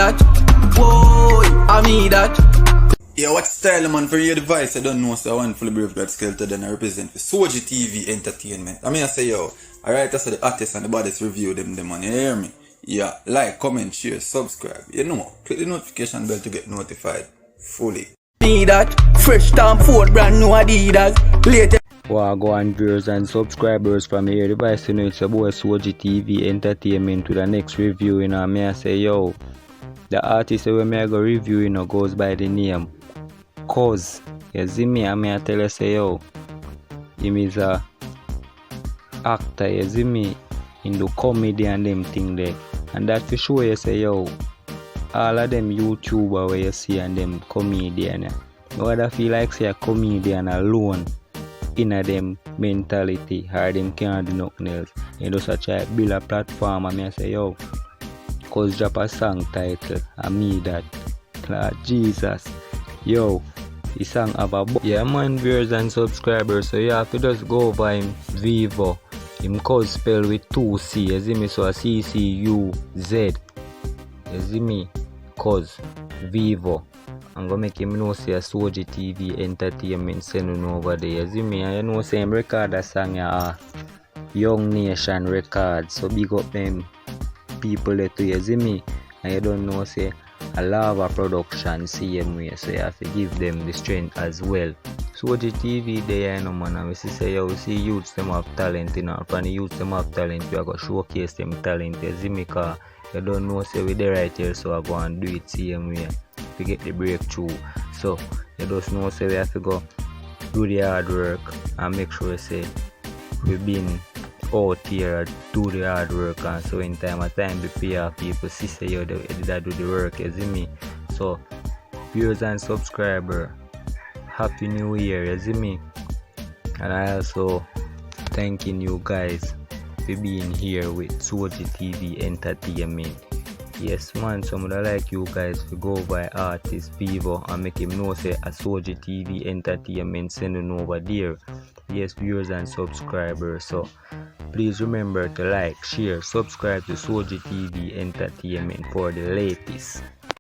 that. Whoa, I me that. Yeah, what style man for your device? I don't know, so I want fully brave God skeleton then I represent for ccuz TV Entertainment. I mean I say yo, alright, I say the artists and the baddest review them man, you hear me? Yeah, like, comment, share, subscribe. You know, click the notification bell to get notified fully. Me that. Fresh Tom Ford brand new Adidas. Later. Wagwan viewers and subscribers from here device, you know it's a boy ccuz TV Entertainment with the next review, you know. Me I say yo, the artist where me I go review, you know, goes by the name ccuz. You see me, I tell you say yo, him is a actor, you see me, in the comedy and them thing there. And that for sure you say yo, all of them YouTuber where you see and them comedian, no other feel like say a comedian alone in a them mentality or them can't do nothing else. You just a try build a platform and me say yo, ccuz drop a song title and me that Lord Jesus. Yo, the song have a yeah man, viewers and subscribers, so you have to just go over him Vivo. Him ccuz spell with 2 C, you see me, so a ccuz. You see me, ccuz Vivo. I'm gonna make him know say a ccuz TV Entertainment sending over there. You see me, and you know say him record a song Young Nation Records. So big up them people there too, you see me. And you don't know say a lava production same way, so you have to give them the strength as well. ccuz TV there, you know man, and we say yo, we see youths them have talent, you know. From the youths them have talent, we are gonna showcase them talent, you see me, cause you don't know say we there right here, so I go and do it same way to get the breakthrough. So you just know say we have to go do the hard work and make sure say we been out here do the hard work, and so in time be pay off people see say you did do the work, you see me. So viewers and subscribers, happy new year, you see me. And I also thanking you guys for being here with ccuz TV Entertainment. Yes man, some would like you guys to go by artist Vivo and make him know say a ccuz TV Entertainment sending over there. Yes, viewers and subscribers, so please remember to like, share, subscribe to ccuz TV Entertainment for the latest.